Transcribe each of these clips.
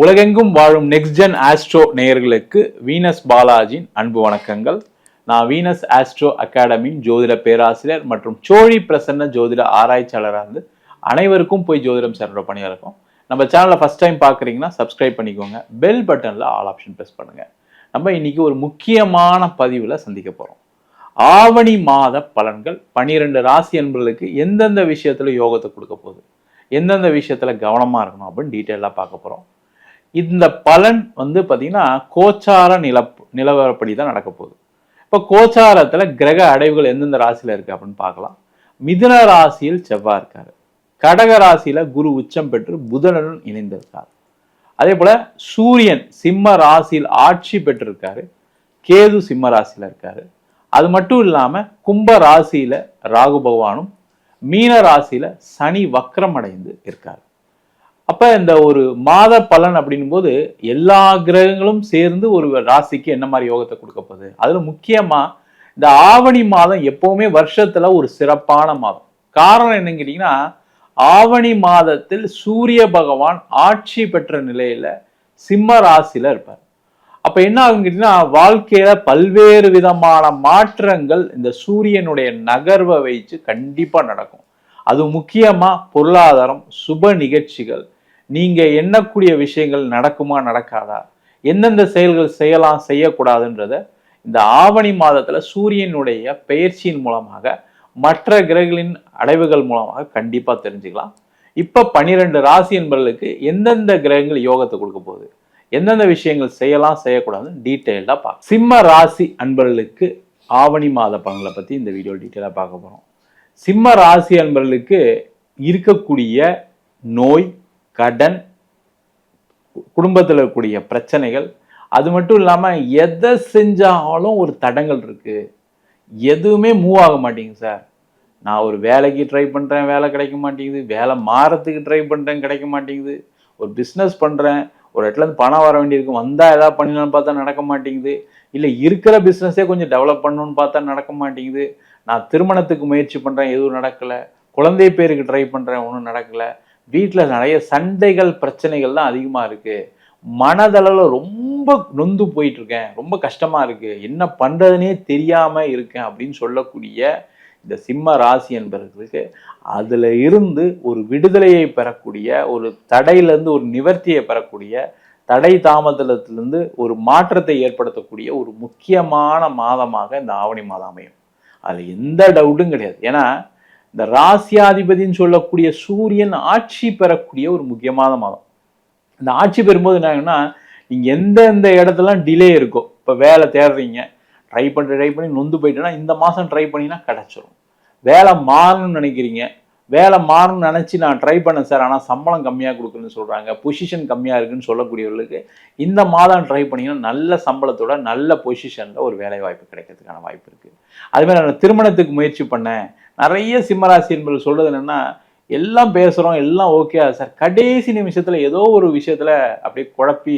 உலகெங்கும் வாழும் next gen astro நேயர்களுக்கு வீனஸ் பாலாஜியின் அன்பு வணக்கங்கள். நான் வீனஸ் ஆஸ்ட்ரோ அகாடமியின் ஜோதிட பேராசிரியர் மற்றும் சோழி பிரசன்ன ஜோதிட ஆராய்ச்சியாளராக இருந்து அனைவருக்கும் போய் ஜோதிடம் சேர்ற பணியாக இருக்கும். நம்ம சேனலை ஃபர்ஸ்ட் டைம் பார்க்குறீங்கன்னா சப்ஸ்கிரைப் பண்ணிக்கோங்க, பெல் பட்டனில் ஆல் ஆப்ஷன் ப்ரெஸ் பண்ணுங்க. நம்ம இன்னைக்கு ஒரு முக்கியமான பதிவில் சந்திக்க போகிறோம். ஆவணி மாத பலன்கள் 12 ராசி என்பவர்களுக்கு எந்தெந்த விஷயத்துல யோகத்தை கொடுக்க போகுது, எந்தெந்த விஷயத்துல கவனமா இருக்கணும் அப்படின்னு டீட்டெயிலாக பார்க்க போறோம். இந்த பலன் பார்த்தீங்கன்னா கோச்சார நிலவரப்படி தான் நடக்க போகுது. இப்போ கோச்சாரத்துல கிரக அடைவுகள் எந்தெந்த ராசியில இருக்கு அப்படின்னு பார்க்கலாம். மிதுன ராசியில் செவ்வாய் இருக்காரு, கடக ராசியில குரு உச்சம் பெற்று புதனுடன் இணைந்திருக்காரு. அதே போல சூரியன் சிம்ம ராசியில் ஆட்சி பெற்றிருக்காரு, கேது சிம்ம ராசியில இருக்காரு. அது மட்டும் இல்லாம கும்ப ராசியில ராகு பகவானும் மீன ராசியில சனி வக்ரம் அடைந்து இருக்காரு. அப்ப இந்த ஒரு மாத பலன் அப்படின்னும் போது எல்லா கிரகங்களும் சேர்ந்து ஒரு ராசிக்கு என்ன மாதிரி யோகத்தை கொடுக்க போகுது. அதுல முக்கியமா இந்த ஆவணி மாதம் எப்பவுமே வருஷத்துல ஒரு சிறப்பான மாதம். காரணம் என்னன்னு கேட்டீங்கன்னா, ஆவணி மாதத்தில் சூரிய பகவான் ஆட்சி பெற்ற நிலையில சிம்ம ராசியில இருப்பார். அப்ப என்ன ஆகும் கேட்டீங்கன்னா, வாழ்க்கையில பல்வேறு விதமான மாற்றங்கள் இந்த சூரியனுடைய நகர்வை வைத்து கண்டிப்பா நடக்கும். அது முக்கியமா பொருளாதாரம், சுப நிகழ்ச்சிகள், நீங்க எண்ணக்கூடிய விஷயங்கள் நடக்குமா நடக்காதா, எந்தெந்த செயல்கள் செய்யலாம் செய்யக்கூடாதுன்றத இந்த ஆவணி மாதத்துல சூரியனுடைய பெயர்ச்சியின் மூலமாக மற்ற கிரகங்களின் அடைவுகள் மூலமாக கண்டிப்பா தெரிஞ்சுக்கலாம். இப்ப 12 ராசி என்பவர்களுக்கு எந்தெந்த கிரகங்கள் யோகத்தை கொடுக்க போகுது, எந்தெந்த விஷயங்கள் செய்யலாம் செய்யக்கூடாதுன்னு டீட்டெயில்டா பார்க்க. சிம்ம ராசி அன்பர்களுக்கு ஆவணி மாத பலன்களை பத்தி இந்த வீடியோ டீட்டெயிலா பார்க்க போறோம். சிம்ம ராசி அன்பர்களுக்கு இருக்கக்கூடிய நோய், கடன், குடும்பத்தில் இருக்கக்கூடிய பிரச்சனைகள், அது மட்டும் இல்லாம எதை செஞ்சாலும் ஒரு தடங்கள் இருக்கு, எதுவுமே மூவ் ஆக மாட்டேங்குது சார். நான் ஒரு வேலைக்கு ட்ரை பண்றேன், வேலை கிடைக்க மாட்டேங்குது, வேலை மாறத்துக்கு ட்ரை பண்றேன், கிடைக்க மாட்டேங்குது, ஒரு பிஸ்னஸ் பண்றேன், ஒரு இடத்துல இருந்து பணம் வர வேண்டியிருக்கு, வந்தா ஏதாவது பண்ணலாம்னு பார்த்தா நடக்க மாட்டேங்குது, இல்லை இருக்கிற பிஸ்னஸே கொஞ்சம் டெவலப் பண்ணணும்னு பார்த்தா நடக்க மாட்டேங்குது, நான் திருமணத்துக்கு முயற்சி பண்றேன் எதுவும் நடக்கலை, குழந்தை பேருக்கு ட்ரை பண்றேன் ஒன்றும் நடக்கலை, வீட்டில் நிறைய சண்டைகள் பிரச்சனைகள் தான் அதிகமாக இருக்கு, மனதளவில் ரொம்ப நொந்து போயிட்டு இருக்கேன், ரொம்ப கஷ்டமா இருக்கு, என்ன பண்றதுனே தெரியாம இருக்கேன் அப்படின்னு சொல்லக்கூடிய இந்த சிம்ம ராசி என்பவர்களுக்கு அதுல இருந்து ஒரு விடுதலையை பெறக்கூடிய, ஒரு தடையிலிருந்து ஒரு நிவர்த்தியை பெறக்கூடிய, தடை தாமதத்திலிருந்து ஒரு மாற்றத்தை ஏற்படுத்தக்கூடிய ஒரு முக்கியமான மாதமாக இந்த ஆவணி மாதம் அமையும். அது எந்த டவுட்டும் கிடையாது. ஏன்னா இந்த ராசியாதிபதினு சொல்லக்கூடிய சூரியன் ஆட்சி பெறக்கூடிய ஒரு முக்கியமான மாதம். இந்த ஆட்சி பெறும்போது என்னன்னா, நீங்க எந்தெந்த இடத்துலாம் டிலே இருக்கோ, இப்போ வேலை தேடுறீங்க, ட்ரை பண்ணி நொந்து போயிட்டேன்னா இந்த மாதம் ட்ரை பண்ணினா கிடைச்சிரும். வேலை மாறணும்னு நினைக்கிறீங்க, வேலை மாறணும்னு நினச்சி நான் ட்ரை பண்ணேன் சார், ஆனால் சம்பளம் கம்மியாக கொடுக்குன்னு சொல்கிறாங்க, பொசிஷன் கம்மியாக இருக்குன்னு சொல்லக்கூடியவர்களுக்கு இந்த மாதம் ட்ரை பண்ணிங்கன்னா நல்ல சம்பளத்தோட நல்ல பொசிஷனில் ஒரு வேலை வாய்ப்பு கிடைக்கிறதுக்கான வாய்ப்பு இருக்குது. அதுமாதிரி நான் திருமணத்துக்கு முயற்சி பண்ணேன், நிறைய சிம்மராசி என்பது சொல்கிறது என்னென்னா, எல்லாம் பேசுகிறோம் எல்லாம் ஓகே சார், கடைசி நிமிஷத்தில் ஏதோ ஒரு விஷயத்தில் அப்படியே குழப்பி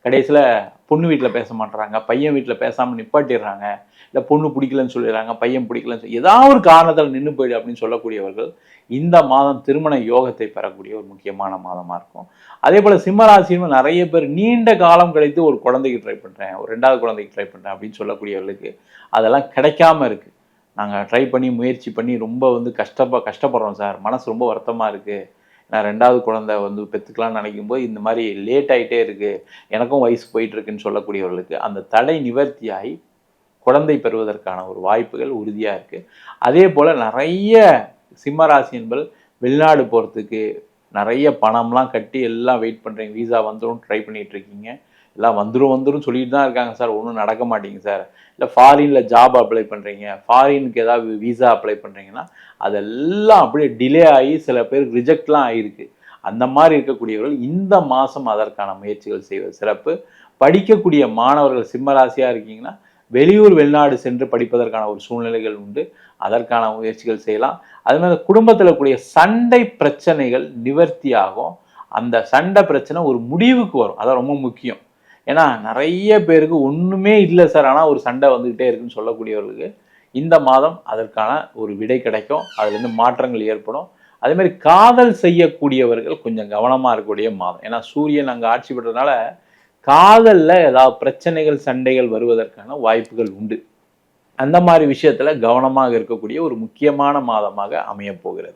கடைசியில் பொண்ணு வீட்டில் பேச மாட்டுறாங்க, பையன் வீட்டில் பேசாமல் நிப்பாட்டிடுறாங்க, இல்லை பொண்ணு பிடிக்கலன்னு சொல்லிடுறாங்க, பையன் பிடிக்கலன்னு சொல்லி ஏதாவது ஒரு காரணத்தில் நின்று போயிடு அப்படின்னு சொல்லக்கூடியவர்கள் இந்த மாதம் திருமண யோகத்தை பெறக்கூடிய ஒரு முக்கியமான மாதமாக இருக்கும். அதே போல் சிம்மராசின்னு நிறைய பேர் நீண்ட காலம் கழித்து ஒரு குழந்தைக்கு ட்ரை பண்ணுறேன், ஒரு 2வது குழந்தைக்கு ட்ரை பண்ணுறேன் அப்படின்னு சொல்லக்கூடியவர்களுக்கு அதெல்லாம் கிடைக்காம இருக்குது. நாங்கள் ட்ரை பண்ணி முயற்சி பண்ணி ரொம்ப கஷ்டப்படுறோம் சார், மனசு ரொம்ப வருத்தமாக இருக்குது, நான் 2வது குழந்தை பெற்றுக்கலாம்னு நினைக்கும் போது இந்த மாதிரி லேட் ஆகிட்டே இருக்குது, எனக்கும் வயசு போயிட்டு இருக்குன்னு சொல்லக்கூடியவர்களுக்கு அந்த தடை நிவர்த்தியாகி குழந்தை பெறுவதற்கான ஒரு வாய்ப்புகள் உறுதியாக இருக்குது. அதே போல் நிறைய சிம்மராசி என்பது வெளிநாடு போகிறதுக்கு நிறைய பணம்லாம் கட்டி எல்லாம் வெயிட் பண்ணுறீங்க, வீசா வந்துடும் ட்ரை பண்ணிகிட்டு இருக்கீங்க, எல்லாம் வந்துடும் சொல்லிட்டு தான் இருக்காங்க சார், ஒன்றும் நடக்க மாட்டேங்குது சார். இல்லை ஃபாரினில் ஜாப் அப்ளை பண்ணுறீங்க, ஃபாரினுக்கு ஏதாவது வீசா அப்ளை பண்ணுறீங்கன்னா அதெல்லாம் அப்படியே டிலே ஆகி சில பேருக்கு ரிஜெக்ட்லாம் ஆகிருக்கு. அந்த மாதிரி இருக்கக்கூடியவர்கள் இந்த மாதம் அதற்கான முயற்சிகள் செய்வது சிறப்பு. படிக்கக்கூடிய மாணவர்கள் சிம்மராசியாக இருக்கீங்கன்னா வெளியூர் வெளிநாடு சென்று படிப்பதற்கான ஒரு சூழ்நிலைகள் உண்டு, அதற்கான முயற்சிகள் செய்யலாம். அது மாதிரி குடும்பத்தில் கூடிய சண்டை பிரச்சனைகள் நிவர்த்தியாகும், அந்த சண்டை பிரச்சனை ஒரு முடிவுக்கு வரும், அதான் ரொம்ப முக்கியம். ஏன்னா நிறைய பேருக்கு ஒன்றுமே இல்லை சார், ஆனால் ஒரு சண்டை வந்துக்கிட்டே இருக்குன்னு சொல்லக்கூடியவர்களுக்கு இந்த மாதம் அதற்கான ஒரு விடை கிடைக்கும், அதுலேருந்து மாற்றங்கள் ஏற்படும். அதே மாதிரி காதல் செய்யக்கூடியவர்கள் கொஞ்சம் கவனமா இருக்கக்கூடிய மாதம். ஏன்னா சூரியன் அங்க ஆட்சி பெற்றதுனால காதல்ல ஏதாவது பிரச்சனைகள், சண்டைகள் வருவதற்கான வாய்ப்புகள் உண்டு. அந்த மாதிரி விஷயத்துல கவனமாக இருக்கக்கூடிய ஒரு முக்கியமான மாதமாக அமையப் போகிறது.